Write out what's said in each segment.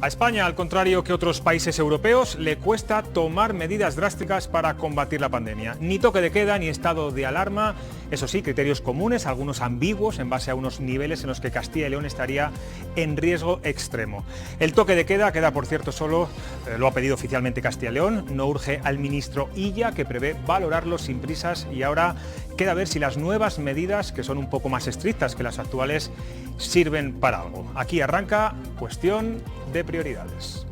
A España, al contrario que otros países europeos, le cuesta tomar medidas drásticas para combatir la pandemia. Ni toque de queda, ni estado de alarma. Eso sí, criterios comunes, algunos ambiguos, en base a unos niveles en los que Castilla y León estaría en riesgo extremo. El toque de queda, por cierto, solo lo ha pedido oficialmente Castilla y León. No urge al ministro Illa, que prevé valorarlo sin prisas, y ahora queda ver si las nuevas medidas, que son un poco más estrictas que las actuales, sirven para algo. Aquí arranca Cuestión de Prioridades.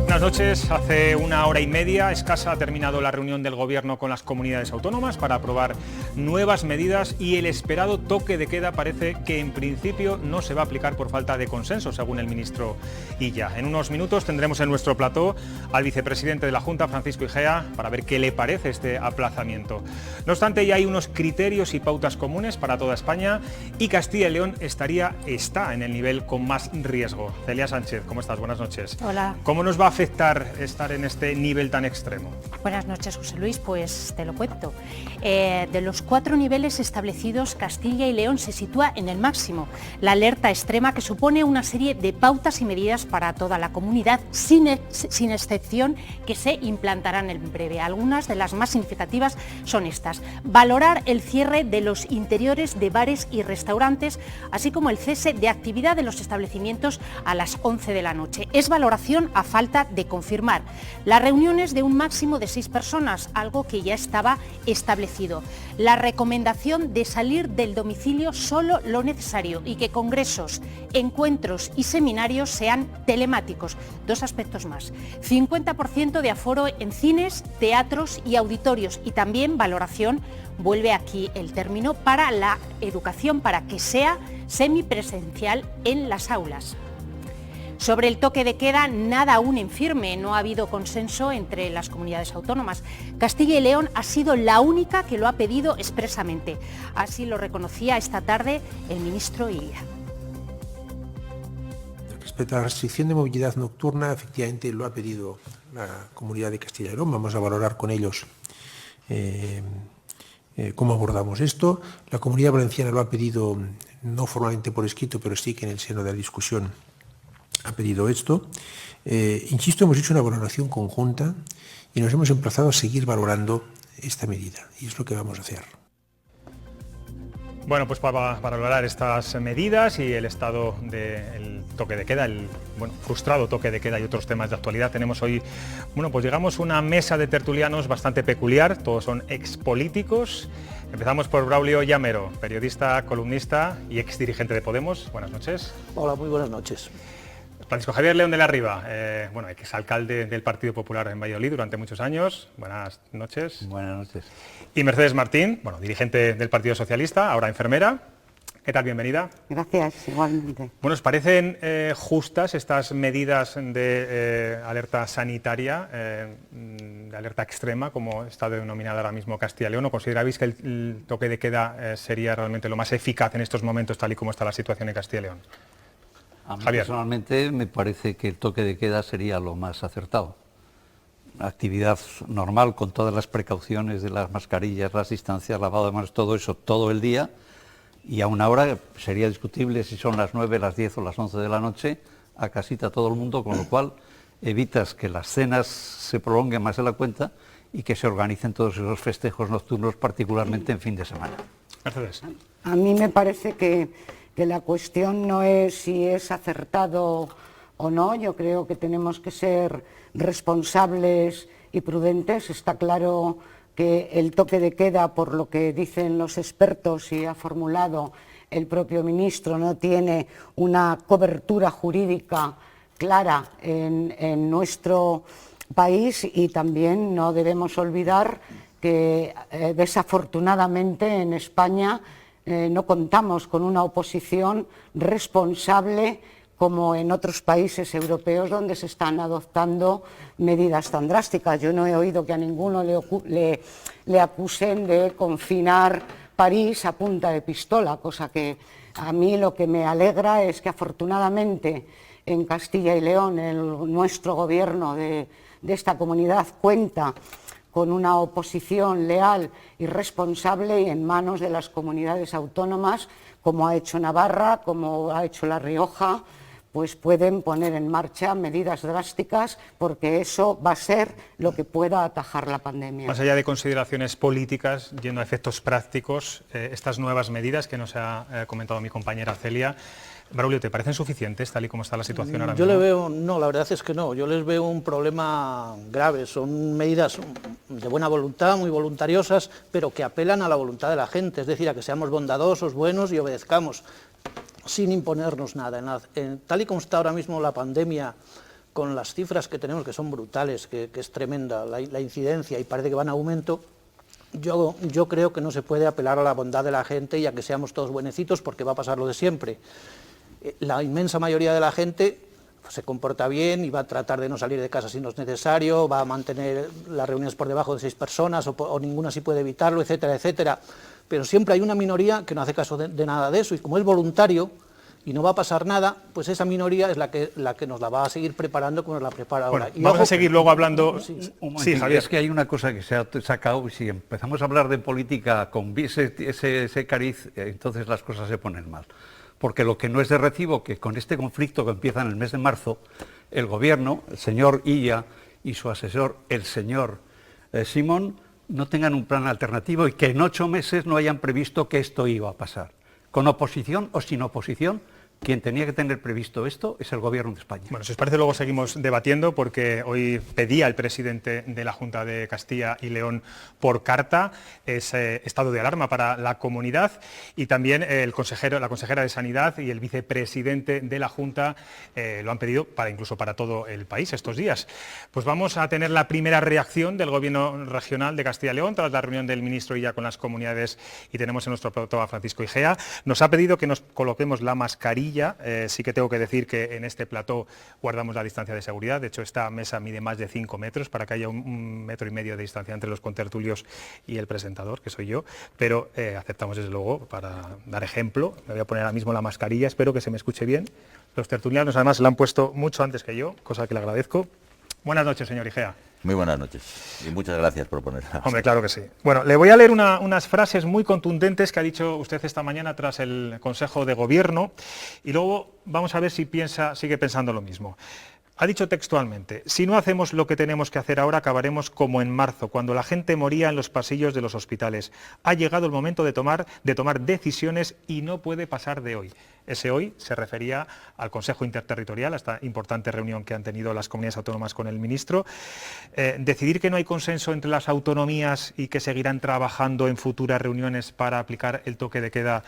Buenas noches. Hace una hora y media escasa ha terminado la reunión del Gobierno con las comunidades autónomas para aprobar nuevas medidas, y el esperado toque de queda parece que en principio no se va a aplicar por falta de consenso, según el ministro Illa. En unos minutos tendremos en nuestro plató al vicepresidente de la Junta, Francisco Igea, para ver qué le parece este aplazamiento. No obstante, ya hay unos criterios y pautas comunes para toda España, y Castilla y León está en el nivel con más riesgo. Celia Sánchez, ¿cómo estás? Buenas noches. Hola. ¿Cómo nos va a afectar estar en este nivel tan extremo? Buenas noches, José Luis, pues te lo cuento. De los 4 niveles establecidos, Castilla y León se sitúa en el máximo. La alerta extrema, que supone una serie de pautas y medidas para toda la comunidad, sin excepción, que se implantarán en breve. Algunas de las más significativas son estas: valorar el cierre de los interiores de bares y restaurantes, así como el cese de actividad de los establecimientos a las 11 de la noche. Es valoración a falta de confirmar. Las reuniones de un máximo de 6 personas, algo que ya estaba establecido. La recomendación de salir del domicilio solo lo necesario, y que congresos, encuentros y seminarios sean telemáticos. 2 aspectos más: 50% de aforo en cines, teatros y auditorios, y también valoración, vuelve aquí el término, para la educación, para que sea semipresencial en las aulas. Sobre el toque de queda, nada aún en firme. No ha habido consenso entre las comunidades autónomas. Castilla y León ha sido la única que lo ha pedido expresamente. Así lo reconocía esta tarde el ministro Illa. Respecto a la restricción de movilidad nocturna, efectivamente lo ha pedido la Comunidad de Castilla y León. Vamos a valorar con ellos cómo abordamos esto. La Comunidad Valenciana lo ha pedido, no formalmente por escrito, pero sí que en el seno de la discusión ha pedido esto. Insisto, hemos hecho una valoración conjunta y nos hemos emplazado a seguir valorando esta medida, y es lo que vamos a hacer. Bueno, pues para valorar estas medidas y el estado del toque de queda, el frustrado toque de queda y otros temas de actualidad, tenemos hoy, pues digamos, una mesa de tertulianos bastante peculiar. Todos son expolíticos. Empezamos por Braulio Llamero, periodista, columnista y exdirigente de Podemos. Buenas noches. Hola, muy buenas noches. Francisco Javier León de la Riva, exalcalde del Partido Popular en Valladolid durante muchos años. Buenas noches. Buenas noches. Y Mercedes Martín, dirigente del Partido Socialista, ahora enfermera. ¿Qué tal? Bienvenida. Gracias, igualmente. Bueno, ¿os parecen justas estas medidas de alerta sanitaria, de alerta extrema, como está denominada ahora mismo Castilla y León? ¿O consideráis que el toque de queda sería realmente lo más eficaz en estos momentos, tal y como está la situación en Castilla y León? A mí Javier. Personalmente me parece que el toque de queda sería lo más acertado. Actividad normal, con todas las precauciones de las mascarillas, las distancias, lavado de manos, todo eso, todo el día, y a una hora sería discutible si son las 9, las 10 o las 11 de la noche, a casita todo el mundo, con lo cual evitas que las cenas se prolonguen más de la cuenta y que se organicen todos esos festejos nocturnos, particularmente en fin de semana. Mercedes. A mí me parece que la cuestión no es si es acertado o no. Yo creo que tenemos que ser responsables y prudentes. Está claro que el toque de queda, por lo que dicen los expertos y ha formulado el propio ministro, no tiene una cobertura jurídica clara en nuestro país, y también no debemos olvidar que desafortunadamente en España no contamos con una oposición responsable como en otros países europeos donde se están adoptando medidas tan drásticas. Yo no he oído que a ninguno le acusen de confinar París a punta de pistola, cosa que a mí lo que me alegra es que afortunadamente en Castilla y León nuestro gobierno de esta comunidad cuenta con una oposición leal y responsable, y en manos de las comunidades autónomas, como ha hecho Navarra, como ha hecho La Rioja, pues pueden poner en marcha medidas drásticas, porque eso va a ser lo que pueda atajar la pandemia. Más allá de consideraciones políticas, yendo a efectos prácticos, estas nuevas medidas que nos ha comentado mi compañera Celia, Braulio, ¿te parecen suficientes tal y como está la situación ahora mismo? Yo le veo, no, la verdad es que no, yo les veo un problema grave, son medidas de buena voluntad, muy voluntariosas, pero que apelan a la voluntad de la gente, es decir, a que seamos bondadosos, buenos y obedezcamos, sin imponernos nada. Tal y como está ahora mismo la pandemia, con las cifras que tenemos, que son brutales, que es tremenda la incidencia y parece que va en aumento, yo creo que no se puede apelar a la bondad de la gente y a que seamos todos buenecitos, porque va a pasar lo de siempre. La inmensa mayoría de la gente pues, se comporta bien y va a tratar de no salir de casa si no es necesario, va a mantener las reuniones por debajo de 6 personas o ninguna si puede evitarlo, etcétera, etcétera. Pero siempre hay una minoría que no hace caso de nada de eso, y como es voluntario y no va a pasar nada, pues esa minoría es la que nos la va a seguir preparando como nos la prepara ahora. Bueno, vamos a seguir luego hablando. Sí, Javier. Es que hay una cosa que se ha sacado, y si empezamos a hablar de política con ese cariz, entonces las cosas se ponen mal. Porque lo que no es de recibo, que con este conflicto que empieza en el mes de marzo, el gobierno, el señor Illa y su asesor, el señor Simón, no tengan un plan alternativo y que en 8 meses no hayan previsto que esto iba a pasar. Con oposición o sin oposición, quien tenía que tener previsto esto es el Gobierno de España. Bueno, si os parece luego seguimos debatiendo, porque hoy pedía el presidente de la Junta de Castilla y León por carta ese estado de alarma para la comunidad, y también la consejera de Sanidad y el vicepresidente de la Junta lo han pedido incluso para todo el país estos días. Pues vamos a tener la primera reacción del Gobierno regional de Castilla y León tras la reunión del ministro Illa con las comunidades, y tenemos en nuestro producto a Francisco Igea. Nos ha pedido que nos coloquemos la mascarilla. Sí que tengo que decir que en este plató guardamos la distancia de seguridad. De hecho, esta mesa mide más de 5 metros para que haya 1,5 metros de distancia entre los contertulios y el presentador, que soy yo, pero aceptamos desde luego para dar ejemplo. Me voy a poner ahora mismo la mascarilla, espero que se me escuche bien. Los tertulianos además la han puesto mucho antes que yo, cosa que le agradezco. Buenas noches, señor Igea. Muy buenas noches y muchas gracias por ponerla. Hombre, claro que sí. Bueno, le voy a leer unas frases muy contundentes que ha dicho usted esta mañana tras el Consejo de Gobierno, y luego vamos a ver si sigue pensando lo mismo. Ha dicho textualmente: si no hacemos lo que tenemos que hacer ahora, acabaremos como en marzo, cuando la gente moría en los pasillos de los hospitales. Ha llegado el momento de tomar decisiones y no puede pasar de hoy. Ese hoy se refería al Consejo Interterritorial, a esta importante reunión que han tenido las comunidades autónomas con el ministro. Decidir que no hay consenso entre las autonomías y que seguirán trabajando en futuras reuniones para aplicar el toque de queda,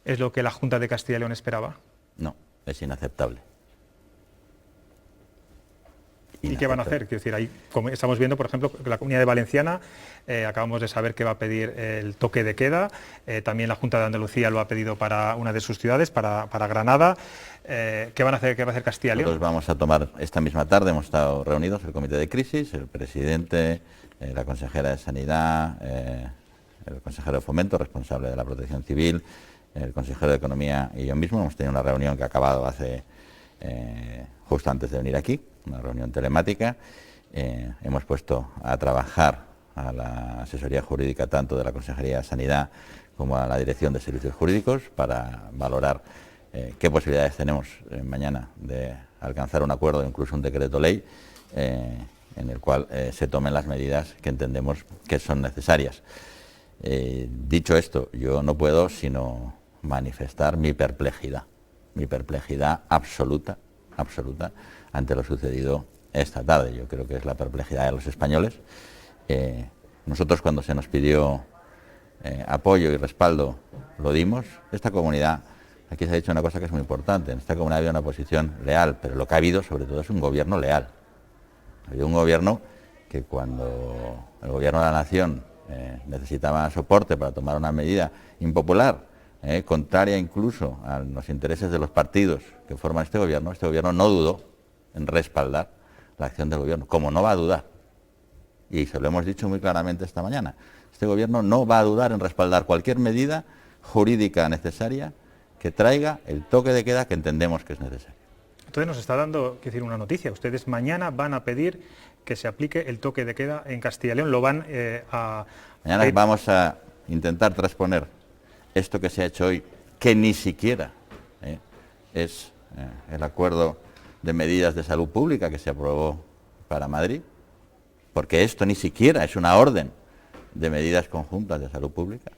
¿es lo que la Junta de Castilla y León esperaba? No, es inaceptable. ¿Y qué van a hacer? Quiero decir, ahí, como estamos viendo, por ejemplo, que la Comunidad de Valenciana, acabamos de saber que va a pedir el toque de queda, también la Junta de Andalucía lo ha pedido para una de sus ciudades, para Granada. ¿Qué van a hacer? ¿Qué va a hacer Castilla y León? Nosotros vamos a tomar esta misma tarde, hemos estado reunidos el Comité de Crisis, el presidente, la consejera de Sanidad, el consejero de Fomento, responsable de la Protección Civil, el consejero de Economía y yo mismo. Hemos tenido una reunión que ha acabado justo antes de venir aquí, una reunión telemática. Hemos puesto a trabajar a la asesoría jurídica tanto de la Consejería de Sanidad como a la Dirección de Servicios Jurídicos para valorar qué posibilidades tenemos mañana de alcanzar un acuerdo, incluso un decreto ley, en el cual se tomen las medidas que entendemos que son necesarias. Dicho esto, yo no puedo sino manifestar mi perplejidad absoluta ante lo sucedido esta tarde. Yo creo que es la perplejidad de los españoles. Nosotros, cuando se nos pidió apoyo y respaldo, lo dimos. Esta comunidad, aquí se ha dicho una cosa que es muy importante, en esta comunidad había una oposición leal, pero lo que ha habido sobre todo es un gobierno leal. Ha habido un gobierno que, cuando el gobierno de la nación necesitaba soporte para tomar una medida impopular, contraria incluso a los intereses de los partidos que forman este gobierno no dudó en respaldar la acción del gobierno, como no va a dudar y se lo hemos dicho muy claramente esta mañana. Este gobierno no va a dudar en respaldar cualquier medida jurídica necesaria que traiga el toque de queda que entendemos que es necesario. Entonces nos está dando, quiero decir, una noticia. Ustedes mañana van a pedir que se aplique el toque de queda en Castilla y León. Lo van a... Mañana vamos a intentar transponer esto que se ha hecho hoy, que ni siquiera es el acuerdo de medidas de salud pública que se aprobó para Madrid, porque esto ni siquiera es una orden de medidas conjuntas de salud pública,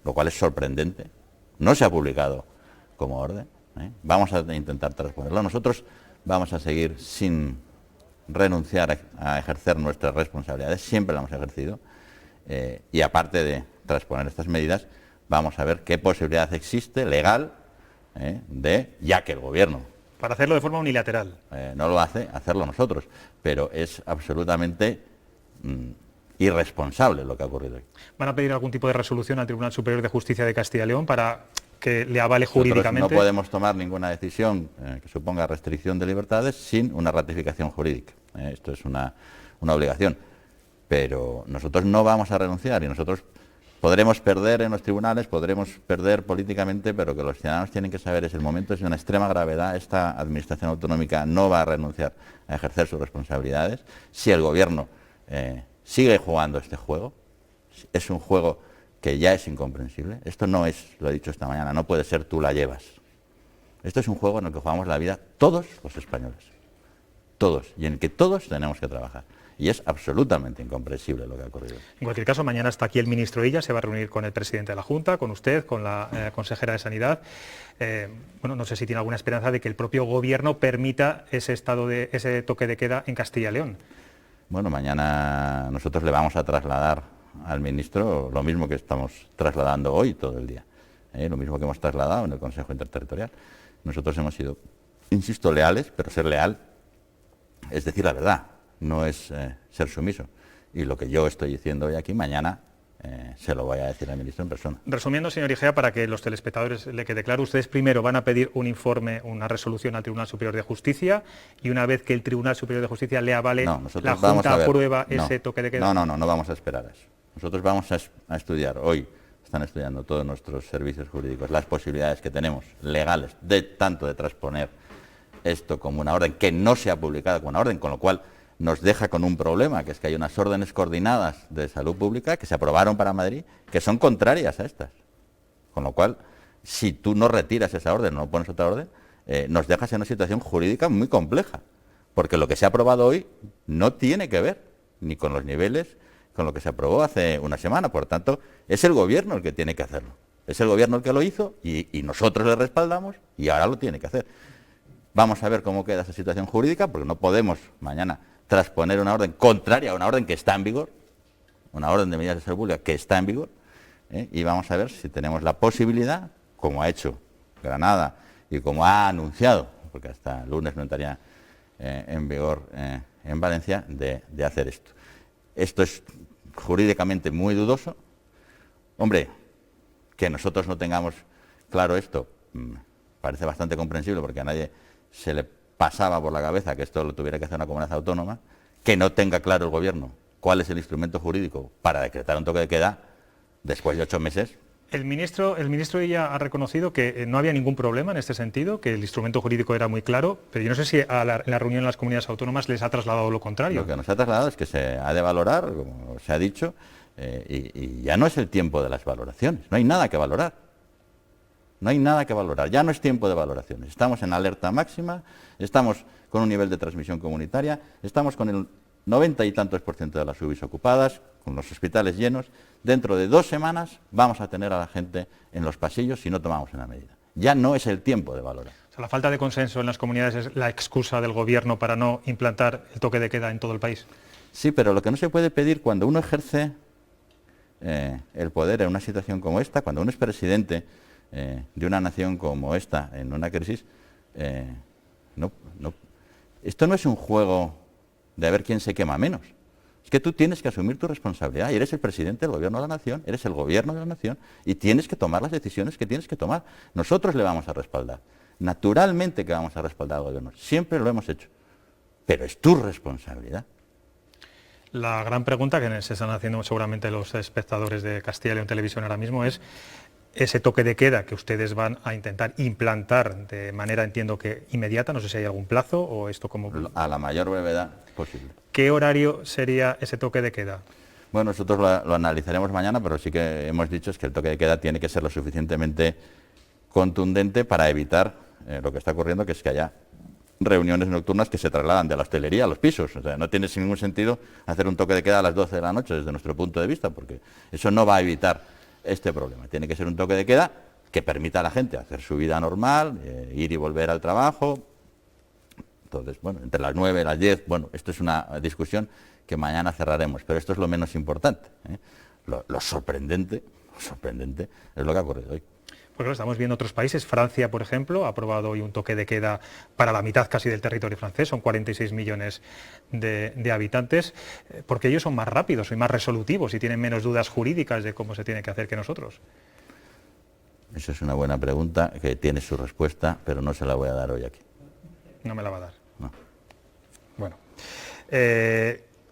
lo cual es sorprendente. No se ha publicado como orden. Vamos a intentar transponerlo. Nosotros vamos a seguir sin renunciar a ejercer nuestras responsabilidades, siempre las hemos ejercido, y aparte de transponer estas medidas, vamos a ver qué posibilidad existe legal de, ya que el gobierno para hacerlo de forma unilateral. No lo hace, hacerlo nosotros, pero es absolutamente irresponsable lo que ha ocurrido hoy. ¿Van a pedir algún tipo de resolución al Tribunal Superior de Justicia de Castilla y León para que le avale jurídicamente? Nosotros no podemos tomar ninguna decisión que suponga restricción de libertades sin una ratificación jurídica. Esto es una obligación. Pero nosotros no vamos a renunciar y nosotros podremos perder en los tribunales, podremos perder políticamente, pero que los ciudadanos tienen que saber es el momento es de una extrema gravedad. Esta administración autonómica no va a renunciar a ejercer sus responsabilidades. Si el gobierno sigue jugando este juego, es un juego que ya es incomprensible. Esto no es, lo he dicho esta mañana, no puede ser tú la llevas. Esto es un juego en el que jugamos la vida todos los españoles. Todos. Y en el que todos tenemos que trabajar. Y es absolutamente incomprensible lo que ha ocurrido. En cualquier caso, mañana está aquí el ministro Illa, se va a reunir con el presidente de la Junta, con usted, con la consejera de Sanidad. Bueno, no sé si tiene alguna esperanza de que el propio gobierno permita ese toque de queda en Castilla y León. Bueno, mañana nosotros le vamos a trasladar al ministro lo mismo que estamos trasladando hoy todo el día. Lo mismo que hemos trasladado en el Consejo Interterritorial. Nosotros hemos sido, insisto, leales, pero ser leal es decir la verdad. No es ser sumiso. Y lo que yo estoy diciendo hoy aquí, mañana se lo voy a decir al ministro en persona. Resumiendo, señor Igea, para que los telespectadores le quede claro, ustedes primero van a pedir un informe, una resolución al Tribunal Superior de Justicia, y una vez que el Tribunal Superior de Justicia le avale, la Junta aprueba ese toque de queda. No vamos a esperar a eso. Nosotros vamos a estudiar, hoy están estudiando todos nuestros servicios jurídicos, las posibilidades que tenemos legales, tanto de transponer esto como una orden que no se ha publicado como una orden, con lo cual nos deja con un problema, que es que hay unas órdenes coordinadas de salud pública que se aprobaron para Madrid, que son contrarias a estas. Con lo cual, si tú no retiras esa orden, no pones otra orden, nos dejas en una situación jurídica muy compleja, porque lo que se ha aprobado hoy no tiene que ver ni con los niveles, con lo que se aprobó hace una semana. Por tanto, es el gobierno el que tiene que hacerlo. Es el gobierno el que lo hizo y nosotros le respaldamos y ahora lo tiene que hacer. Vamos a ver cómo queda esa situación jurídica, porque no podemos mañana transponer una orden contraria a una orden que está en vigor, una orden de medidas de salud pública que está en vigor, y vamos a ver si tenemos la posibilidad, como ha hecho Granada y como ha anunciado, porque hasta el lunes no estaría en vigor en Valencia, de hacer esto. Esto es jurídicamente muy dudoso. Hombre, que nosotros no tengamos claro esto, parece bastante comprensible, porque a nadie se le pasaba por la cabeza que esto lo tuviera que hacer una comunidad autónoma, que no tenga claro el gobierno cuál es el instrumento jurídico para decretar un toque de queda después de 8 meses. El ministro ya ha reconocido que no había ningún problema en este sentido, que el instrumento jurídico era muy claro, pero yo no sé si en la reunión de las comunidades autónomas les ha trasladado lo contrario. Lo que nos ha trasladado es que se ha de valorar, como se ha dicho, y ya no es el tiempo de las valoraciones, no hay nada que valorar. No hay nada que valorar, ya no es tiempo de valoraciones. Estamos en alerta máxima, estamos con un nivel de transmisión comunitaria, estamos con el 90 y tantos % de las UBIs ocupadas, con los hospitales llenos. Dentro de 2 semanas vamos a tener a la gente en los pasillos si no tomamos una medida. Ya no es el tiempo de valorar. O sea, la falta de consenso en las comunidades es la excusa del gobierno para no implantar el toque de queda en todo el país. Sí, pero lo que no se puede pedir cuando uno ejerce el poder en una situación como esta, cuando uno es presidente de una nación como esta, en una crisis, esto no es un juego de a ver quién se quema menos. Es que tú tienes que asumir tu responsabilidad y eres el presidente del gobierno de la nación, eres el gobierno de la nación y tienes que tomar las decisiones que tienes que tomar. Nosotros le vamos a respaldar. Naturalmente que vamos a respaldar al gobierno. Siempre lo hemos hecho. Pero es tu responsabilidad. La gran pregunta que se están haciendo seguramente los espectadores de Castilla y León Televisión ahora mismo es ese toque de queda que ustedes van a intentar implantar de manera, entiendo que inmediata, no sé si hay algún plazo o esto como... A la mayor brevedad posible. ¿Qué horario sería ese toque de queda? Bueno, nosotros lo analizaremos mañana, pero sí que hemos dicho es que el toque de queda tiene que ser lo suficientemente contundente para evitar lo que está ocurriendo, que es que haya reuniones nocturnas que se trasladan de la hostelería a los pisos. O sea, no tiene ningún sentido hacer un toque de queda a las 12 de la noche desde nuestro punto de vista, porque eso no va a evitar este problema. Tiene que ser un toque de queda que permita a la gente hacer su vida normal, ir y volver al trabajo. Entonces, bueno, entre las 9 y las 10, bueno, esto es una discusión que mañana cerraremos, pero esto es lo menos importante. Lo sorprendente es lo que ha ocurrido hoy. Pues estamos viendo otros países. Francia, por ejemplo, ha aprobado hoy un toque de queda para la mitad casi del territorio francés, son 46 millones de habitantes, porque ellos son más rápidos y más resolutivos y tienen menos dudas jurídicas de cómo se tiene que hacer que nosotros. Esa es una buena pregunta que tiene su respuesta, pero no se la voy a dar hoy aquí. No me la va a dar. No. Bueno.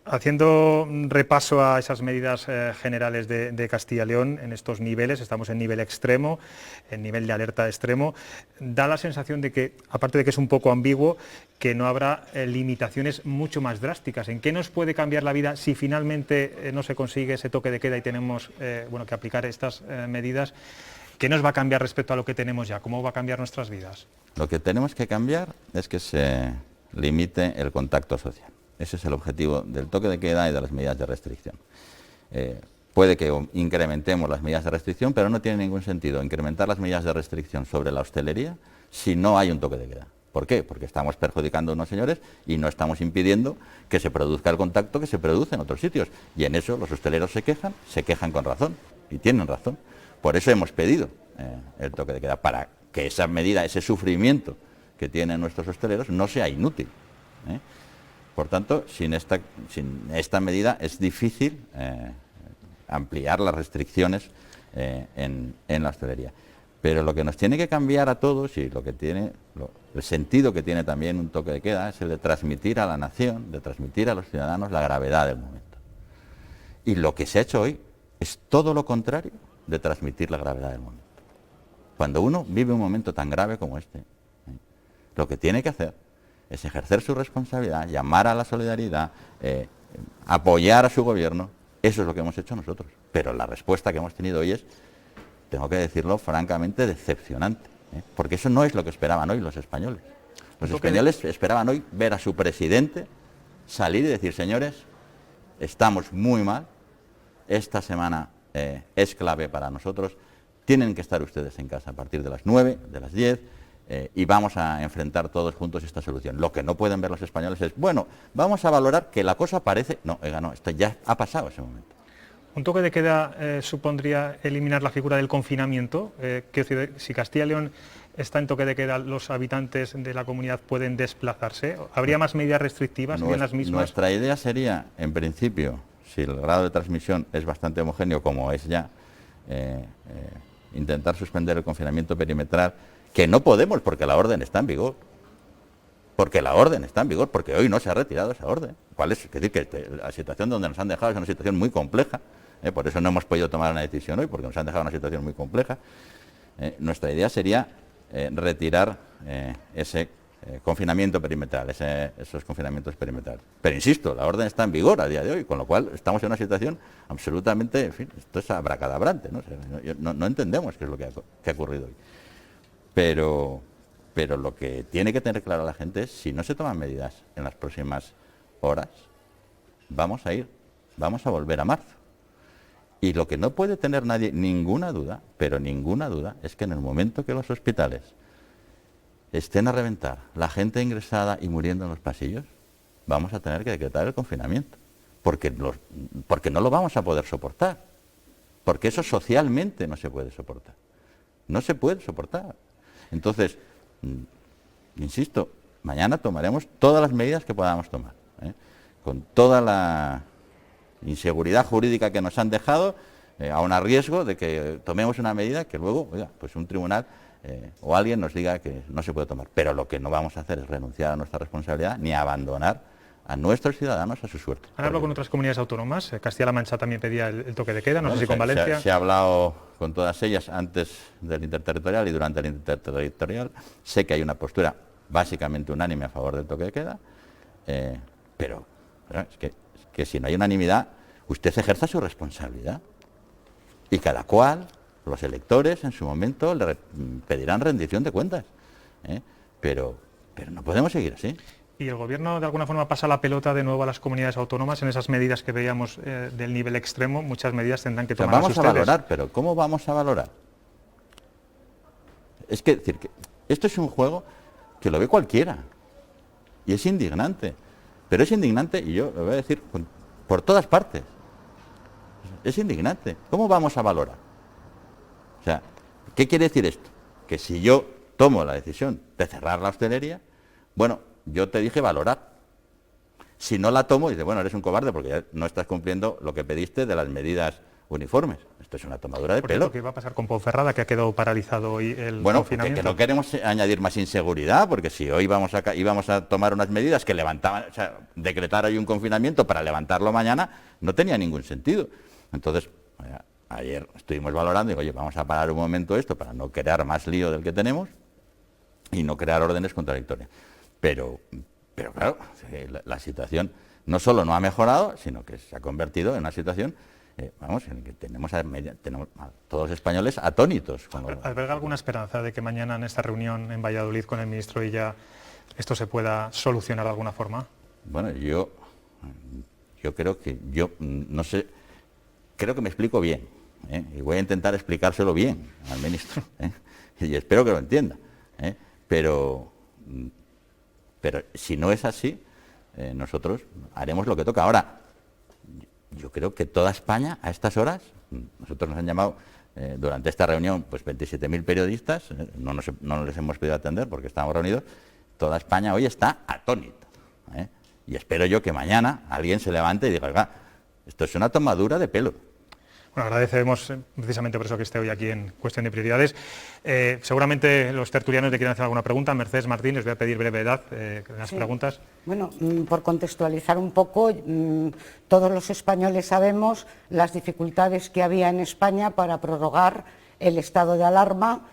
Haciendo repaso a esas medidas generales de Castilla y León en estos niveles, estamos en nivel extremo, en nivel de alerta extremo, da la sensación de que, aparte de que es un poco ambiguo, que no habrá limitaciones mucho más drásticas. ¿En qué nos puede cambiar la vida si finalmente no se consigue ese toque de queda y tenemos que aplicar estas medidas? ¿Qué nos va a cambiar respecto a lo que tenemos ya? ¿Cómo va a cambiar nuestras vidas? Lo que tenemos que cambiar es que se limite el contacto social. Ese es el objetivo del toque de queda y de las medidas de restricción. Puede que incrementemos las medidas de restricción, pero no tiene ningún sentido incrementar las medidas de restricción sobre la hostelería si no hay un toque de queda. ¿Por qué? Porque estamos perjudicando a unos señores y no estamos impidiendo que se produzca el contacto que se produce en otros sitios. Y en eso los hosteleros se quejan con razón, y tienen razón. Por eso hemos pedido el toque de queda, para que esa medida, ese sufrimiento que tienen nuestros hosteleros no sea inútil. Por tanto, sin esta medida es difícil ampliar las restricciones en la hostelería. Pero lo que nos tiene que cambiar a todos y el sentido que tiene también un toque de queda es el de transmitir a la nación, de transmitir a los ciudadanos la gravedad del momento. Y lo que se ha hecho hoy es todo lo contrario de transmitir la gravedad del momento. Cuando uno vive un momento tan grave como este, lo que tiene que hacer es ejercer su responsabilidad, llamar a la solidaridad, apoyar a su gobierno. Eso es lo que hemos hecho nosotros. Pero la respuesta que hemos tenido hoy es, tengo que decirlo francamente, decepcionante. Porque eso no es lo que esperaban hoy los españoles. Los españoles esperaban hoy ver a su presidente salir y decir, señores, estamos muy mal, esta semana es clave para nosotros, tienen que estar ustedes en casa a partir de las 9, de las 10, y vamos a enfrentar todos juntos esta solución. Lo que no pueden ver los españoles es, bueno, vamos a valorar que la cosa parece... No, oiga, no, esto ya ha pasado ese momento. ¿Un toque de queda supondría eliminar la figura del confinamiento? Si Castilla y León está en toque de queda, ¿los habitantes de la comunidad pueden desplazarse? ¿Habría más medidas restrictivas? ¿Serían las mismas? Nuestra idea sería, en principio, si el grado de transmisión es bastante homogéneo, como es ya, intentar suspender el confinamiento perimetral, que no podemos porque la orden está en vigor. Porque la orden está en vigor, porque hoy no se ha retirado esa orden. ¿Cuál es? Es decir, que la situación donde nos han dejado es una situación muy compleja. Por eso no hemos podido tomar una decisión hoy, porque nos han dejado una situación muy compleja. Nuestra idea sería retirar ese confinamiento perimetral, esos confinamientos perimetrales. Pero insisto, la orden está en vigor a día de hoy, con lo cual estamos en una situación absolutamente, en fin, esto es abracadabrante, ¿no? O sea, no entendemos qué es lo que ha ocurrido hoy. Pero lo que tiene que tener claro la gente es, si no se toman medidas en las próximas horas, vamos a volver a marzo. Y lo que no puede tener nadie, ninguna duda, pero ninguna duda, es que en el momento que los hospitales estén a reventar, la gente ingresada y muriendo en los pasillos, vamos a tener que decretar el confinamiento, porque no lo vamos a poder soportar, porque eso socialmente no se puede soportar. No se puede soportar. Entonces, insisto, mañana tomaremos todas las medidas que podamos tomar, con toda la inseguridad jurídica que nos han dejado, aún a riesgo de que tomemos una medida que luego, oiga, pues un tribunal o alguien nos diga que no se puede tomar. Pero lo que no vamos a hacer es renunciar a nuestra responsabilidad ni abandonar a nuestros ciudadanos a su suerte. ¿Han hablado con otras comunidades autónomas? Castilla-La Mancha también pedía el toque de queda, no sé si con Se Valencia. ha hablado con todas ellas antes del interterritorial y durante el interterritorial. Sé que hay una postura básicamente unánime a favor del toque de queda, pero es que si no hay unanimidad, usted ejerza su responsabilidad. Y cada cual, los electores en su momento, le pedirán rendición de cuentas. Pero no podemos seguir así. ¿Y el Gobierno de alguna forma pasa la pelota de nuevo a las comunidades autónomas en esas medidas que veíamos del nivel extremo? Muchas medidas tendrán que tomar Vamos a valorar, pero ¿cómo vamos a valorar? Es que esto es un juego que lo ve cualquiera y es indignante. Pero es indignante, y yo lo voy a decir por todas partes. Es indignante. ¿Cómo vamos a valorar? O sea, ¿qué quiere decir esto? Que si yo tomo la decisión de cerrar la hostelería, bueno, yo te dije valorar. Si no la tomo, dices, bueno, eres un cobarde porque ya no estás cumpliendo lo que pediste de las medidas uniformes. Esto es una tomadura de pelo. ¿Qué va a pasar con Ponferrada, que ha quedado paralizado hoy el confinamiento? Confinamiento? Que no queremos añadir más inseguridad, porque si hoy íbamos a tomar unas medidas que levantaban, o sea, decretar hoy un confinamiento para levantarlo mañana, no tenía ningún sentido. Entonces, ayer estuvimos valorando y digo, oye, vamos a parar un momento esto para no crear más lío del que tenemos y no crear órdenes contradictorias. Pero claro, la situación no solo no ha mejorado, sino que se ha convertido en una situación, en que tenemos a todos los españoles atónitos. ¿Alberga alguna esperanza de que mañana en esta reunión en Valladolid con el ministro Illa esto se pueda solucionar de alguna forma? Bueno, yo creo que, no sé, creo que me explico bien, y voy a intentar explicárselo bien al ministro, y espero que lo entienda, pero si no es así, nosotros haremos lo que toca. Ahora, yo creo que toda España, a estas horas, nosotros nos han llamado durante esta reunión pues 27.000 periodistas, no les hemos podido atender porque estábamos reunidos, toda España hoy está atónita. Y espero yo que mañana alguien se levante y diga, oiga, esto es una tomadura de pelo. Bueno, agradecemos precisamente por eso que esté hoy aquí en Cuestión de Prioridades. Seguramente los tertulianos le quieren hacer alguna pregunta. Mercedes Martín, les voy a pedir brevedad en las preguntas. Bueno, por contextualizar un poco, todos los españoles sabemos las dificultades que había en España para prorrogar el estado de alarma,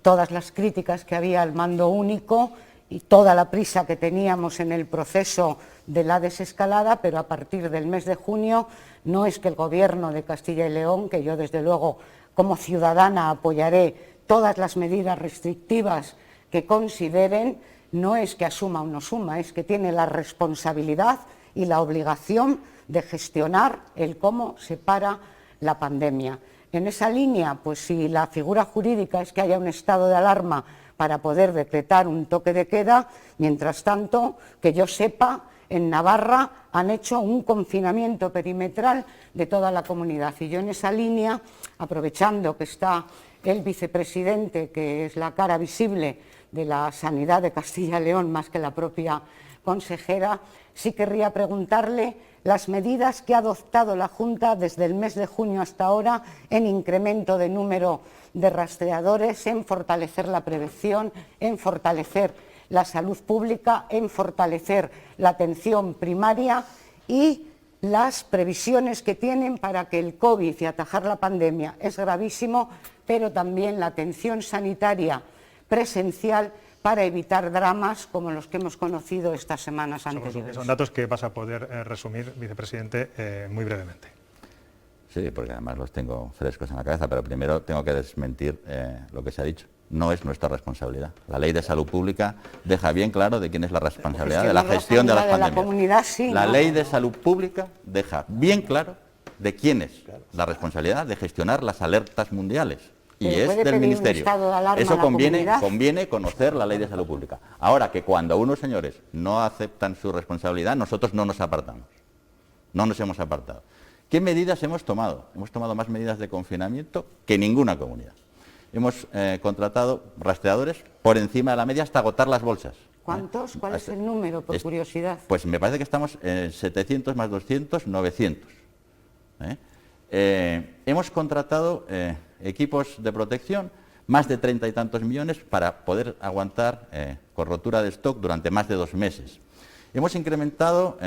todas las críticas que había al mando único y toda la prisa que teníamos en el proceso de la desescalada, pero a partir del mes de junio no es que el Gobierno de Castilla y León, que yo desde luego como ciudadana apoyaré todas las medidas restrictivas que consideren, no es que asuma o no suma, es que tiene la responsabilidad y la obligación de gestionar el cómo se para la pandemia. En esa línea, pues si la figura jurídica es que haya un estado de alarma para poder decretar un toque de queda, mientras tanto, que yo sepa, en Navarra han hecho un confinamiento perimetral de toda la comunidad. Y yo en esa línea, aprovechando que está el vicepresidente, que es la cara visible de la sanidad de Castilla y León, más que la propia consejera, sí querría preguntarle las medidas que ha adoptado la Junta desde el mes de junio hasta ahora en incremento de número de rastreadores, en fortalecer la prevención, en fortalecer la salud pública, en fortalecer la atención primaria y las previsiones que tienen para que el COVID y atajar la pandemia es gravísimo, pero también la atención sanitaria presencial para evitar dramas como los que hemos conocido estas semanas anteriores. Son datos que vas a poder resumir, vicepresidente, muy brevemente. Sí, porque además los tengo frescos en la cabeza, pero primero tengo que desmentir lo que se ha dicho. No es nuestra responsabilidad. La Ley de Salud Pública deja bien claro de quién es la responsabilidad de la gestión de las pandemias. La comunidad, sí, la Ley de Salud Pública deja bien claro de quién es la responsabilidad de gestionar las alertas mundiales. Y es del Ministerio. Eso conviene conocer la Ley de Salud Pública. Ahora que cuando unos señores no aceptan su responsabilidad, nosotros no nos apartamos. No nos hemos apartado. ¿Qué medidas hemos tomado? Hemos tomado más medidas de confinamiento que ninguna comunidad. Hemos contratado rastreadores por encima de la media hasta agotar las bolsas. ¿Cuántos? ¿Cuál es el número, por curiosidad? Pues me parece que estamos en 700 más 200, 900. Hemos contratado equipos de protección, más de 30 y tantos millones para poder aguantar con rotura de stock durante más de 2 meses. Hemos incrementado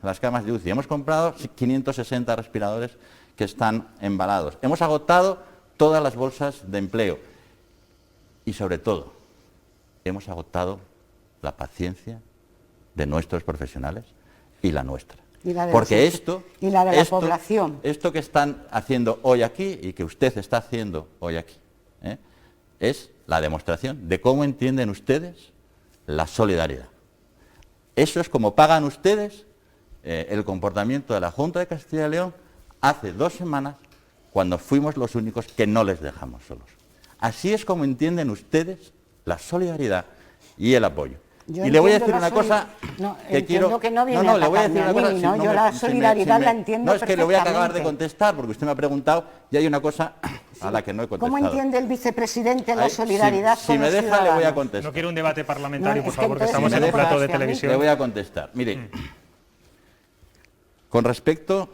las camas de UCI, hemos comprado 560 respiradores que están embalados, hemos agotado todas las bolsas de empleo y, sobre todo, hemos agotado la paciencia de nuestros profesionales y la nuestra. Porque esto que están haciendo hoy aquí y que usted está haciendo hoy aquí, es la demostración de cómo entienden ustedes la solidaridad. Eso es como pagan ustedes el comportamiento de la Junta de Castilla y León hace 2 semanas, cuando fuimos los únicos que no les dejamos solos. Así es como entienden ustedes la solidaridad y el apoyo. Y le voy a decir una cosa que quiero... le voy a decir una cosa... Yo la solidaridad la entiendo perfectamente. No, es que le voy a acabar de contestar, porque usted me ha preguntado y hay una cosa a la que no he contestado. ¿Cómo entiende el vicepresidente la solidaridad con los ciudadanos? Si me deja, le voy a contestar. No quiero un debate parlamentario, por favor, que estamos en un plato de televisión. Le voy a contestar. Mire, con respecto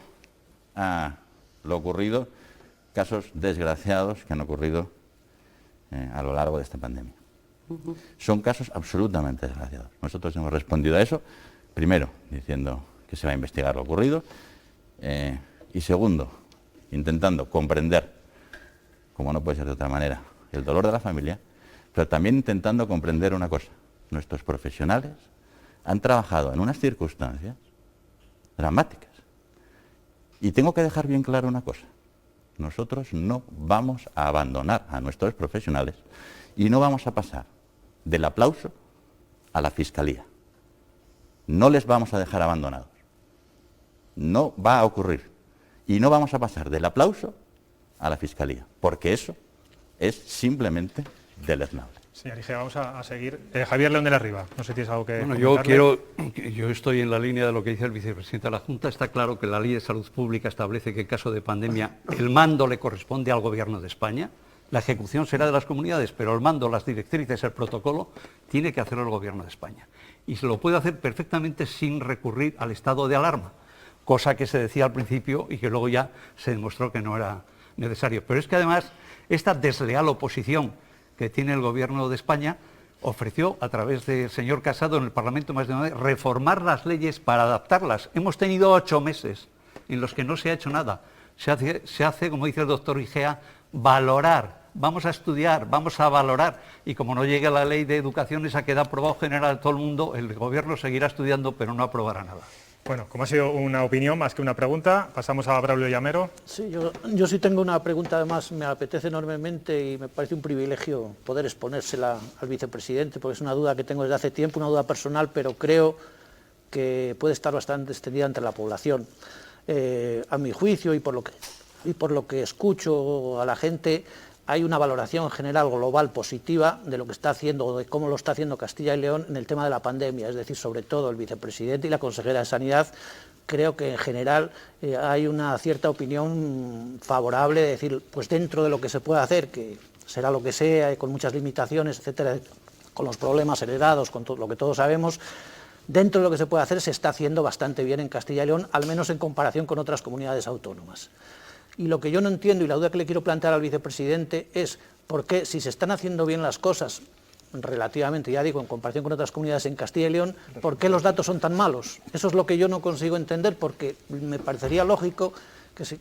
a lo ocurrido, casos desgraciados que han ocurrido a lo largo de esta pandemia. Son casos absolutamente desgraciados. Nosotros hemos respondido a eso, primero, diciendo que se va a investigar lo ocurrido, y segundo, intentando comprender, como no puede ser de otra manera, el dolor de la familia, pero también intentando comprender una cosa. Nuestros profesionales han trabajado en unas circunstancias dramáticas. Y tengo que dejar bien claro una cosa. Nosotros no vamos a abandonar a nuestros profesionales y no vamos a pasar del aplauso a la fiscalía. No les vamos a dejar abandonados. No va a ocurrir. Y no vamos a pasar del aplauso a la fiscalía, porque eso es simplemente deleznable. Señor Igea, vamos a seguir. Javier León de la Riva, no sé si tienes algo que Bueno, yo estoy en la línea de lo que dice el vicepresidente de la Junta. Está claro que la Ley de Salud Pública establece que en caso de pandemia el mando le corresponde al Gobierno de España. La ejecución será de las comunidades, pero el mando, las directrices, el protocolo, tiene que hacerlo el Gobierno de España. Y se lo puede hacer perfectamente sin recurrir al estado de alarma, cosa que se decía al principio y que luego ya se demostró que no era necesario. Pero es que además esta desleal oposición que tiene el Gobierno de España ofreció a través del señor Casado en el Parlamento más de una vez reformar las leyes para adaptarlas. Hemos tenido 8 meses en los que no se ha hecho nada. Se hace, como dice el doctor Igea, valorar. Vamos a estudiar, vamos a valorar, y como no llegue la ley de educación esa que da aprobado general a todo el mundo, el Gobierno seguirá estudiando pero no aprobará nada. Bueno, como ha sido una opinión más que una pregunta, pasamos a Braulio Llamero. Sí, yo sí tengo una pregunta, además me apetece enormemente y me parece un privilegio poder exponérsela al vicepresidente, porque es una duda que tengo desde hace tiempo, una duda personal, pero creo que puede estar bastante extendida entre la población. A mi juicio y por lo que escucho a la gente, hay una valoración general global positiva de lo que está haciendo o de cómo lo está haciendo Castilla y León en el tema de la pandemia, es decir, sobre todo el vicepresidente y la consejera de Sanidad. Creo que en general hay una cierta opinión favorable de decir, pues dentro de lo que se puede hacer, que será lo que sea, con muchas limitaciones, etcétera, con los problemas heredados, con todo lo que todos sabemos, dentro de lo que se puede hacer se está haciendo bastante bien en Castilla y León, al menos en comparación con otras comunidades autónomas. Y lo que yo no entiendo y la duda que le quiero plantear al vicepresidente es por qué, si se están haciendo bien las cosas relativamente, ya digo, en comparación con otras comunidades en Castilla y León, ¿por qué los datos son tan malos? Eso es lo que yo no consigo entender, porque me parecería lógico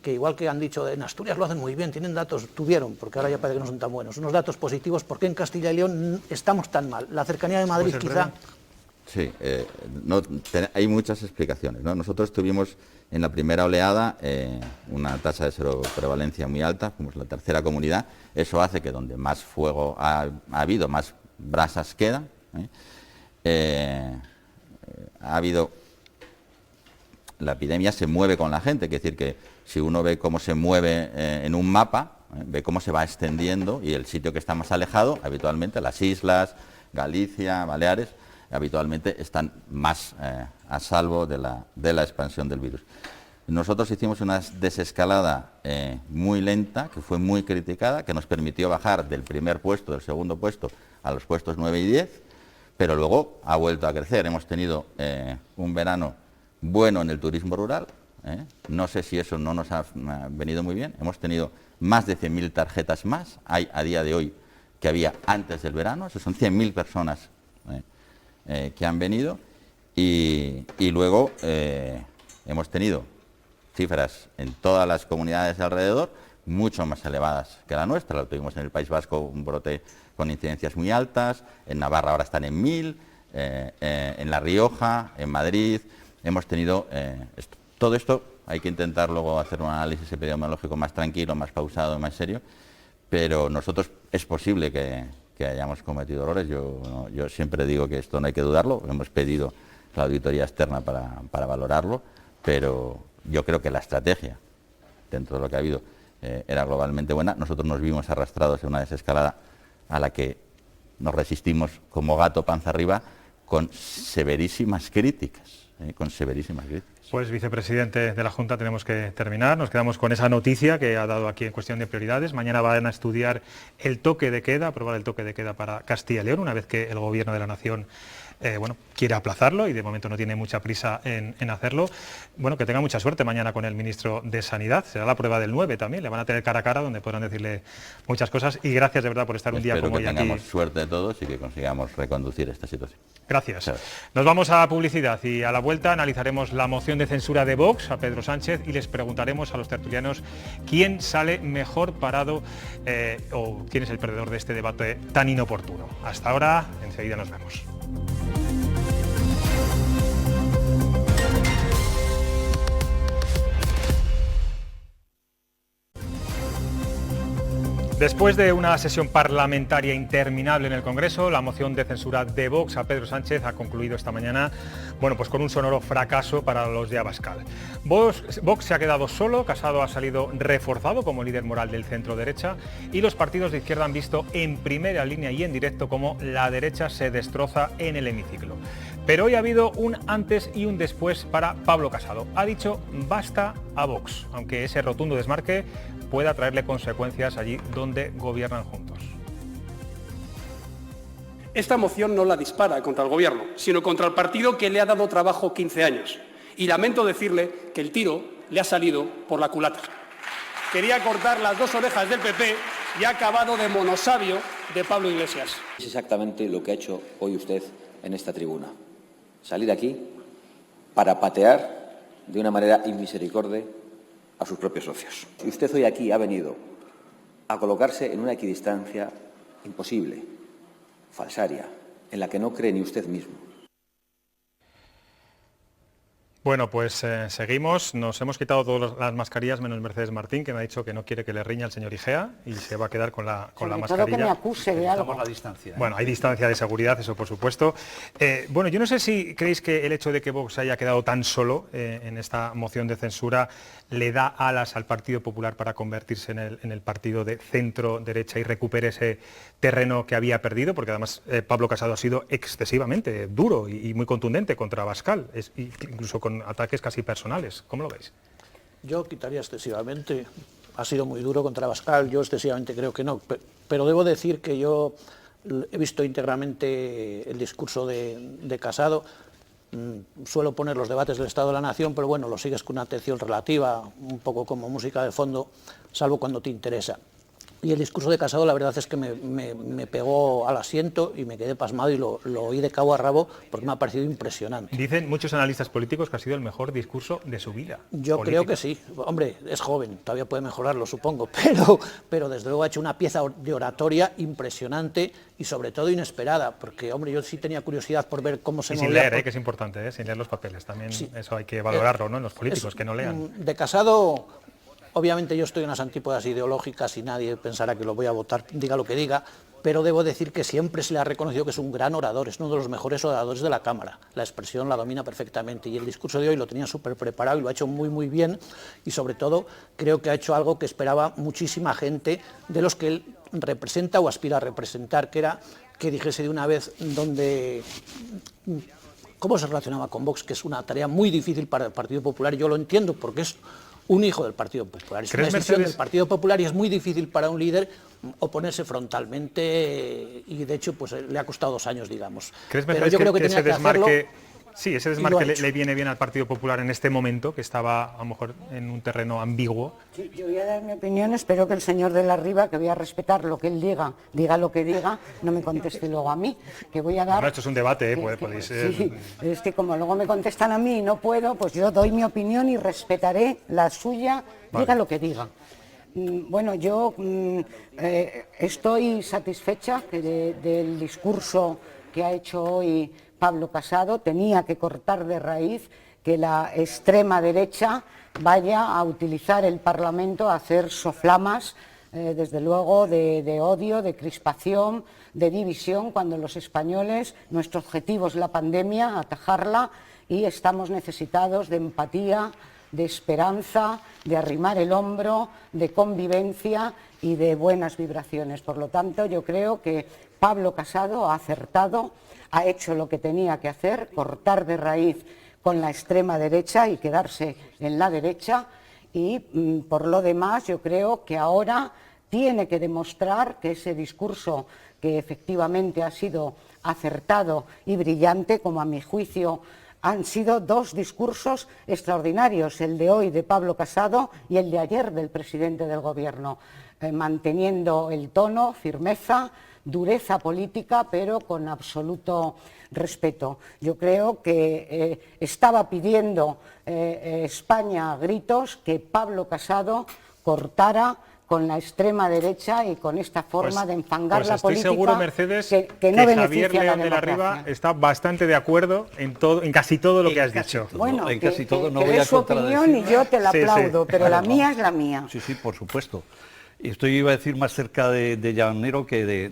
que igual que han dicho, en Asturias lo hacen muy bien, tienen datos, tuvieron, porque ahora ya parece que no son tan buenos, unos datos positivos, ¿por qué en Castilla y León estamos tan mal? La cercanía de Madrid quizá... Sí, hay muchas explicaciones, ¿no? Nosotros tuvimos en la primera oleada una tasa de seroprevalencia muy alta, fuimos la tercera comunidad, eso hace que donde más fuego ha habido, más brasas quedan. Ha habido, la epidemia se mueve con la gente, es decir, que si uno ve cómo se mueve en un mapa, ve cómo se va extendiendo y el sitio que está más alejado, habitualmente las islas, Galicia, Baleares, habitualmente están más a salvo de la expansión del virus. Nosotros hicimos una desescalada muy lenta, que fue muy criticada, que nos permitió bajar del primer puesto, del segundo puesto, a los puestos 9 y 10, pero luego ha vuelto a crecer. Hemos tenido un verano bueno en el turismo rural, no sé si eso no nos ha venido muy bien, hemos tenido más de 100.000 tarjetas más, hay a día de hoy que había antes del verano, eso son 100.000 personas que han venido, Y luego hemos tenido cifras en todas las comunidades de alrededor mucho más elevadas que la nuestra. Lo tuvimos en el País Vasco, un brote con incidencias muy altas, en Navarra ahora están en 1000, en La Rioja, en Madrid, hemos tenido esto. Todo esto hay que intentar luego hacer un análisis epidemiológico más tranquilo, más pausado, más serio, pero nosotros es posible que hayamos cometido errores. Yo siempre digo que esto no hay que dudarlo, hemos pedido la auditoría externa para valorarlo, pero yo creo que la estrategia, dentro de lo que ha habido, era globalmente buena. Nosotros nos vimos arrastrados en una desescalada a la que nos resistimos como gato panza arriba con severísimas críticas, Pues, vicepresidente de la Junta, tenemos que terminar. Nos quedamos con esa noticia que ha dado aquí en cuestión de prioridades. Mañana van a estudiar el toque de queda, aprobar el toque de queda para Castilla y León, una vez que el Gobierno de la Nación quiere aplazarlo y de momento no tiene mucha prisa en hacerlo. Bueno, que tenga mucha suerte mañana con el ministro de Sanidad. Será la prueba del 9 también. Le van a tener cara a cara donde podrán decirle muchas cosas. Y gracias de verdad por estar un día como hoy aquí. Espero que tengamos suerte todos y que consigamos reconducir esta situación. Gracias. Nos vamos a publicidad y a la vuelta analizaremos la moción de censura de Vox a Pedro Sánchez y les preguntaremos a los tertulianos quién sale mejor parado o quién es el perdedor de este debate tan inoportuno. Hasta ahora, enseguida nos vemos. Después de una sesión parlamentaria interminable en el Congreso, la moción de censura de Vox a Pedro Sánchez ha concluido esta mañana, pues con un sonoro fracaso para los de Abascal. Vox se ha quedado solo, Casado ha salido reforzado como líder moral del centro-derecha y los partidos de izquierda han visto en primera línea y en directo cómo la derecha se destroza en el hemiciclo. Pero hoy ha habido un antes y un después para Pablo Casado. Ha dicho basta a Vox, aunque ese rotundo desmarque pueda traerle consecuencias allí donde gobiernan juntos. Esta moción no la dispara contra el Gobierno, sino contra el partido que le ha dado trabajo 15 años. Y lamento decirle que el tiro le ha salido por la culata. Quería cortar las dos orejas del PP y ha acabado de monosabio de Pablo Iglesias. Es exactamente lo que ha hecho hoy usted en esta tribuna. Salir aquí para patear de una manera inmisericorde a sus propios socios. Y usted hoy aquí ha venido a colocarse en una equidistancia imposible, falsaria, en la que no cree ni usted mismo. Bueno, pues seguimos. Nos hemos quitado todas las mascarillas menos Mercedes Martín, que me ha dicho que no quiere que le riña al señor Igea y se va a quedar con la mascarilla. Todo que me acuse de algo. La distancia, Bueno, hay distancia de seguridad, eso por supuesto. Yo no sé si creéis que el hecho de que Vox haya quedado tan solo en esta moción de censura le da alas al Partido Popular para convertirse en el partido de centro-derecha y recupere ese terreno que había perdido, porque además Pablo Casado ha sido excesivamente duro y muy contundente contra Abascal, incluso con ataques casi personales. ¿Cómo lo veis? Yo quitaría excesivamente. Ha sido muy duro contra Abascal, yo excesivamente creo que no, pero debo decir que yo he visto íntegramente el discurso de Casado. Suelo poner los debates del Estado de la Nación, pero bueno, lo sigues con una atención relativa, un poco como música de fondo, salvo cuando te interesa. Y el discurso de Casado, la verdad es que me pegó al asiento y me quedé pasmado y lo oí de cabo a rabo porque me ha parecido impresionante. Dicen muchos analistas políticos que ha sido el mejor discurso de su vida. Yo política. creo que sí. Hombre, es joven, todavía puede mejorarlo, supongo, pero desde luego ha hecho una pieza de oratoria impresionante y sobre todo inesperada, porque, hombre, yo sí tenía curiosidad por ver cómo se movía. Sin leer, que es importante, sin leer los papeles. También sí. Eso hay que valorarlo, ¿no? En los políticos, que no lean. De Casado, obviamente yo estoy en las antípodas ideológicas y nadie pensará que lo voy a votar, diga lo que diga, pero debo decir que siempre se le ha reconocido que es un gran orador, es uno de los mejores oradores de la Cámara. La expresión la domina perfectamente y el discurso de hoy lo tenía súper preparado y lo ha hecho muy, muy bien y sobre todo creo que ha hecho algo que esperaba muchísima gente de los que él representa o aspira a representar, que era que dijese de una vez cómo se relacionaba con Vox, que es una tarea muy difícil para el Partido Popular, y yo lo entiendo porque es un hijo del Partido Popular. Es una decisión del Partido Popular y es muy difícil para un líder oponerse frontalmente y de hecho pues le ha costado 2 años, digamos. ¿Crees, pero yo creo que tenía ese desmarque Sí, ese desmarque le viene bien al Partido Popular en este momento, que estaba a lo mejor en un terreno ambiguo. Sí, yo voy a dar mi opinión, espero que el señor de la Riva, que voy a respetar lo que él diga lo que diga, no me conteste luego a mí, que voy a dar... Bueno, esto es un debate, podéis... Sí, es que como luego me contestan a mí y no puedo, pues yo doy mi opinión y respetaré la suya, diga lo que diga. Bueno, yo estoy satisfecha del discurso que ha hecho hoy Pablo Casado. Tenía que cortar de raíz que la extrema derecha vaya a utilizar el Parlamento a hacer soflamas, desde luego, de odio, de crispación, de división, cuando los españoles, nuestro objetivo es la pandemia, atajarla, y estamos necesitados de empatía, de esperanza, de arrimar el hombro, de convivencia y de buenas vibraciones. Por lo tanto, yo creo que Pablo Casado ha acertado, ha hecho lo que tenía que hacer, cortar de raíz con la extrema derecha y quedarse en la derecha, y por lo demás yo creo que ahora tiene que demostrar que ese discurso, que efectivamente ha sido acertado y brillante, como a mi juicio han sido dos discursos extraordinarios, el de hoy de Pablo Casado y el de ayer del presidente del Gobierno, manteniendo el tono, firmeza, dureza política, pero con absoluto respeto. Yo creo que estaba pidiendo España a gritos que Pablo Casado cortara con la extrema derecha y con esta forma de enfangar la política. Estoy seguro, Mercedes, que no Javier beneficia a la León de la Riva democracia. está bastante de acuerdo en casi todo lo que has dicho. Bueno, en casi todo no que voy a es su opinión y yo te la aplaudo, pero la mía es la mía. Sí, sí, por supuesto. Iba a decir, más cerca de Llamero que de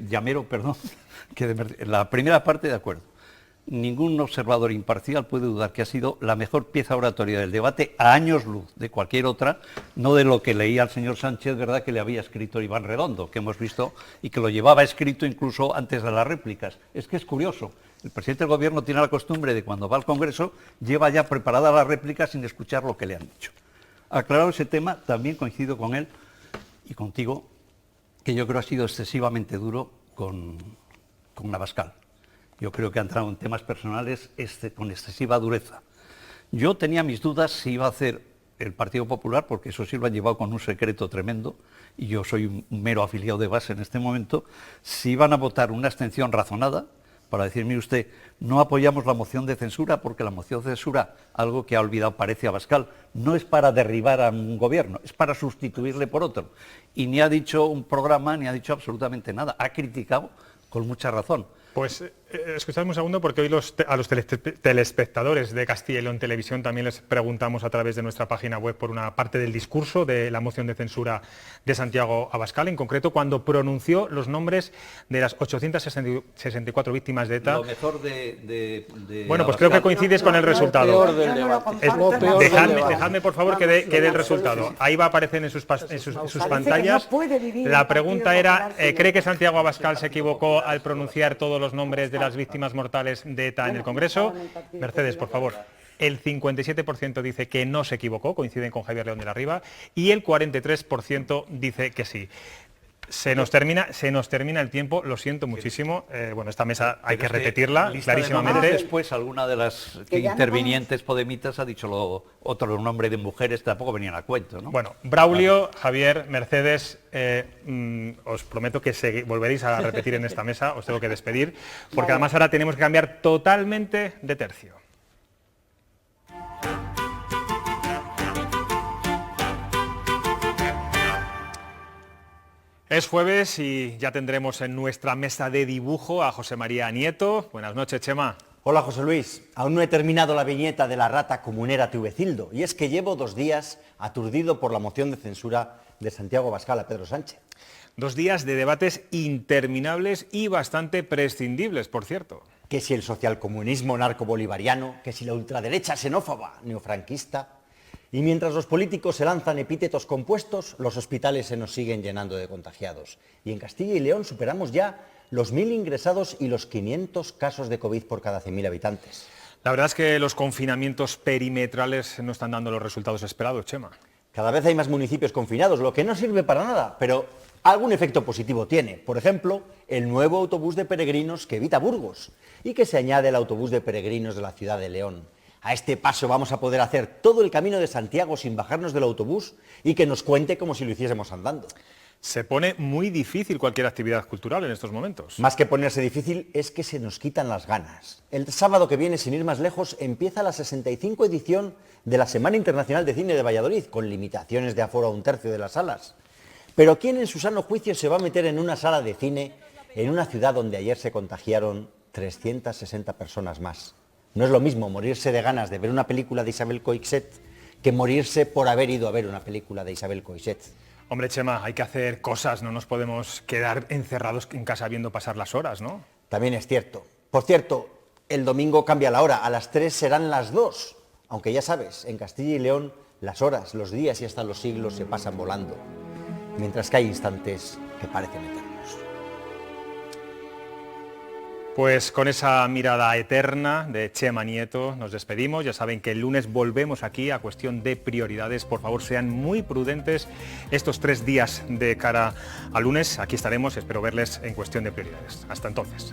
la primera parte, de acuerdo. Ningún observador imparcial puede dudar que ha sido la mejor pieza oratoria del debate a años luz de cualquier otra, no de lo que leía el señor Sánchez, verdad, que le había escrito Iván Redondo, que hemos visto, y que lo llevaba escrito incluso antes de las réplicas. Es que es curioso, el presidente del Gobierno tiene la costumbre de, cuando va al Congreso, lleva ya preparada la réplica sin escuchar lo que le han dicho. Aclarado ese tema, también coincido con él y contigo, que yo creo ha sido excesivamente duro con Abascal. Yo creo que ha entrado en temas personales con excesiva dureza. Yo tenía mis dudas si iba a hacer el Partido Popular, porque eso sí lo han llevado con un secreto tremendo, y yo soy un mero afiliado de base en este momento, si iban a votar una abstención razonada, para decir, mire usted, no apoyamos la moción de censura, porque la moción de censura, algo que ha olvidado parece Abascal, no es para derribar a un gobierno, es para sustituirle por otro. Y ni ha dicho un programa, ni ha dicho absolutamente nada, ha criticado con mucha razón. Pues escuchadme un segundo, porque hoy a los telespectadores de Castilla y León Televisión también les preguntamos a través de nuestra página web por una parte del discurso de la moción de censura de Santiago Abascal, en concreto cuando pronunció los nombres de las 864 víctimas de ETA. Lo mejor bueno, pues creo que coincides con el resultado. Dejadme, por favor, que dé el resultado. Ahí va a aparecer en sus pantallas. La pregunta era, ¿cree que Santiago Abascal se equivocó al pronunciar todos los nombres de las víctimas mortales de ETA en el Congreso? Mercedes, por favor. El 57% dice que no se equivocó, coinciden con Javier León de la Riva, y el 43% dice que sí. Se nos termina el tiempo, lo siento muchísimo. Bueno, esta mesa hay que repetirla clarísimamente. Después alguna de las intervinientes podemitas ha dicho otro nombre de mujeres, tampoco venían a cuento, ¿no? Bueno, Braulio, Javier, Mercedes, os prometo que volveréis a repetir en esta mesa, os tengo que despedir, porque además ahora tenemos que cambiar totalmente de tercio. Es jueves y ya tendremos en nuestra mesa de dibujo a José María Nieto. Buenas noches, Chema. Hola, José Luis. Aún no he terminado la viñeta de la rata comunera Tuvecildo, y es que llevo 2 días aturdido por la moción de censura de Santiago Abascal a Pedro Sánchez. 2 días de debates interminables y bastante prescindibles, por cierto. Que si el socialcomunismo narco-bolivariano, que si la ultraderecha xenófoba neofranquista. Y mientras los políticos se lanzan epítetos compuestos, los hospitales se nos siguen llenando de contagiados. Y en Castilla y León superamos ya los 1.000 ingresados y los 500 casos de COVID por cada 100.000 habitantes. La verdad es que los confinamientos perimetrales no están dando los resultados esperados, Chema. Cada vez hay más municipios confinados, lo que no sirve para nada, pero Algún efecto positivo tiene, por ejemplo, el nuevo autobús de peregrinos que evita Burgos y que se añade al autobús de peregrinos de la ciudad de León. A este paso vamos a poder hacer todo el camino de Santiago sin bajarnos del autobús y que nos cuente como si lo hiciésemos andando. Se pone muy difícil cualquier actividad cultural en estos momentos. Más que ponerse difícil es que se nos quitan las ganas. El sábado que viene, sin ir más lejos, empieza la 65 edición de la Semana Internacional de Cine de Valladolid, con limitaciones de aforo a 1/3 de las salas. Pero ¿quién en su sano juicio se va a meter en una sala de cine en una ciudad donde ayer se contagiaron 360 personas más? No es lo mismo morirse de ganas de ver una película de Isabel Coixet que morirse por haber ido a ver una película de Isabel Coixet. Hombre, Chema, hay que hacer cosas, no nos podemos quedar encerrados en casa viendo pasar las horas, ¿no? También es cierto. Por cierto, el domingo cambia la hora, a las 3 serán las 2. Aunque ya sabes, en Castilla y León las horas, los días y hasta los siglos se pasan volando, mientras que hay instantes que parecen eternos. Pues con esa mirada eterna de Chema Nieto nos despedimos. Ya saben que el lunes volvemos aquí a Cuestión de Prioridades. Por favor, sean muy prudentes estos 3 días de cara al lunes. Aquí estaremos, espero verles en Cuestión de Prioridades. Hasta entonces.